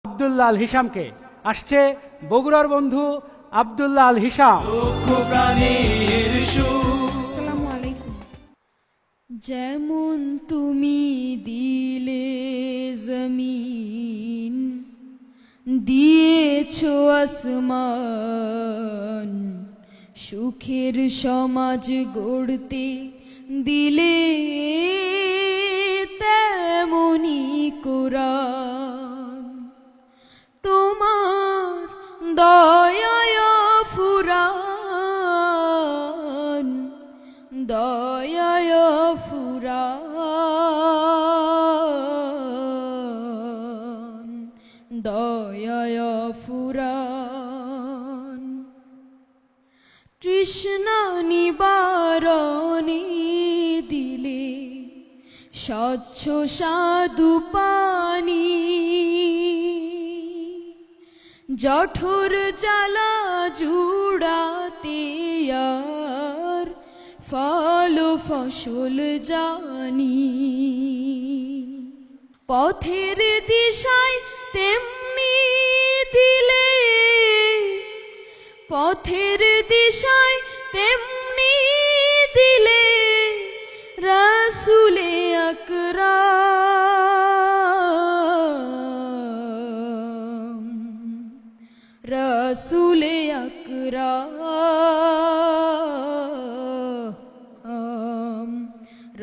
আব্দুল্লাহ আল হিসামকে। আসছে বগুড়ার বন্ধু আব্দুল্লাহ আল হিসাম। আসসালামু আলাইকুম। যেমন তুমি দিলে জমিন, দিয়েছো আসমান, সুখের সমাজ গড়তে দিলে তেমনি কোরআন। তোমার দয়ায় ফুরান, দয়ায় ফুরান, দয়ায় ফুরান। তৃষ্ণা নিবারণে দিলে স্বচ্ছ সাধু পানি, জঠর জ্বালা জুড়াতে আর ফল ফসল জানি। পথের দিশায় তেমনি দিলে, পথের দিশায় তেমনি দিলে রাসূলে আকরাম, রাসূলে আকরাম,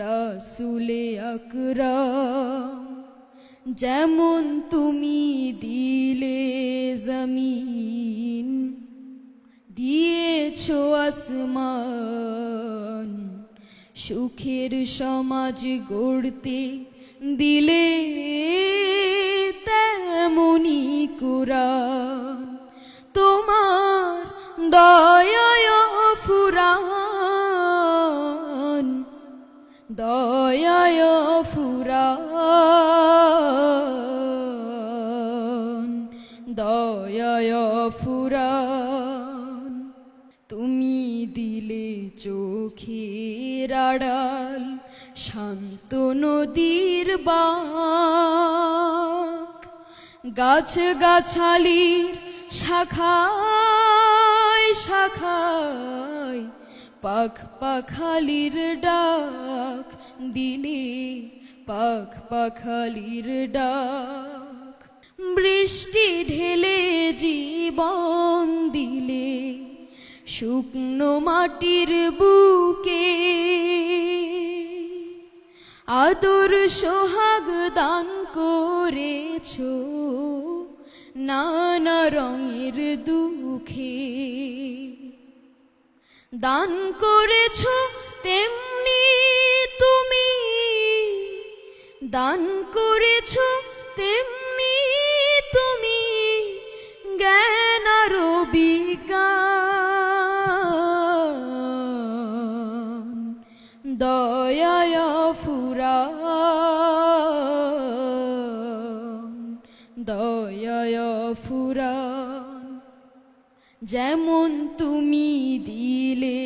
রাসূলে আকরাম। যেমন তুমি দিলে জমিন, দিয়েছো আসমান, সুখের সমাজ গড়তে দিলে তেমনি কোরআন। তোমার দয়ায় ফুরান, দয়ায় ফুরান, দয়ায় ফুরান। তুমি দিলে চোখের আড়াল, শান্ত নদীর বাঁক, গাছ গাছালির শাখায় শাখায় পাখ পাখালির ডাক দিলে, পাখ পাখালির ডাক। বৃষ্টি ঢেলে জীবন দিলে শুকনো মাটির বুকে, আদর সোহাগ দান করেছো নানা রঙের দুঃখে। দান করেছো তেমনি তুমি, দান করেছো তেমনি তুমি জ্ঞান আর বিজ্ঞান। দয়ায় ফুরান, দয়ায় ফুরান। যেমন তুমি দিলে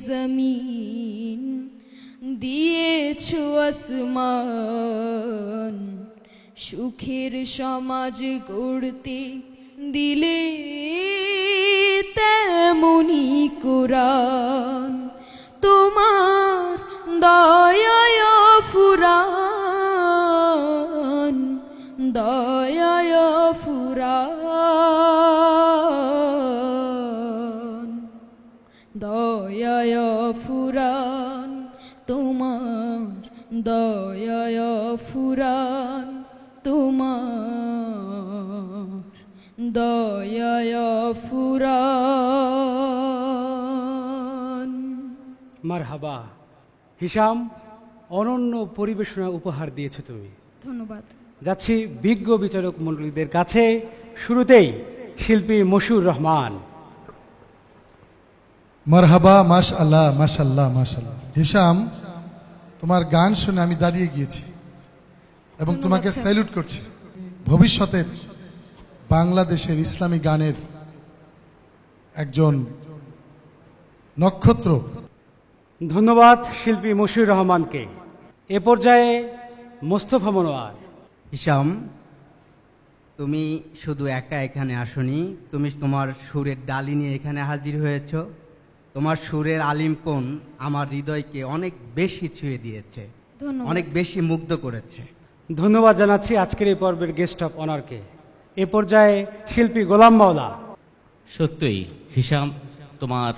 জমিন, দিয়েছো আসমান, সুখের সমাজ গড়তে দিলে তেমনি কোরআন। তোমার দয়ায় ফুরান, দয়ায় ফুরান, দয়ায় ফুরান। তোমার দয়ায় ফুরান, তোমার দয়ায় ফুরান। মারহাবা হিসাম, অনন্য পরিবেশনা উপহার দিয়েছো তুমি, ধন্যবাদ। যাচ্ছি বিজ্ঞ বিচারক মণ্ডলীদের কাছে। শুরুতেই শিল্পী মশিউর রহমান। মারহাবা, মাশআল্লাহ, মাশাআল্লাহ, মাশাআল্লাহ। হিসাম, তোমার গান শুনে আমি দাঁড়িয়ে গিয়েছি এবং তোমাকে স্যালুট করছি। ভবিষ্যতের বাংলাদেশের ইসলামী গানের একজন নক্ষত্র। ধন্যবাদ শিল্পী মশিউর রহমানকে। এ পর্যায়ে মোস্তফা মনোয়ার। হিসাম, তুমি শুধু একা এখানে আসনি, তুমি তোমার সুরের ডালি নিয়ে এখানে হাজির হয়েছ। তোমার সুরের আলিম্পন আমার হৃদয়কে অনেক বেশি ছুঁয়ে দিয়েছে, ধন্যবাদ। অনেক বেশি মুগ্ধ করেছে। ধন্যবাদ জানাচ্ছি আজকের এই পর্বের গেস্ট অফ অনারকে। এ পর্যায়ে শিল্পী গোলাম মাওলা। সত্যই হিসাম, তোমার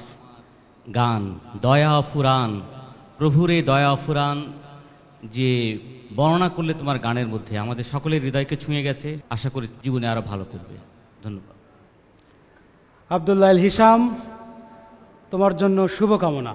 গান দয়া ফুরান, প্রভুরে দয়া ফুরান যে বর্ণনা করলে তোমার গানের মধ্যে আমাদের সকলের হৃদয়কে ছুঁয়ে গেছে। আশা করি জীবনে আরো ভালো করবে। ধন্যবাদ। আব্দুল্লাহ হিসাম, তোমার জন্য শুভকামনা।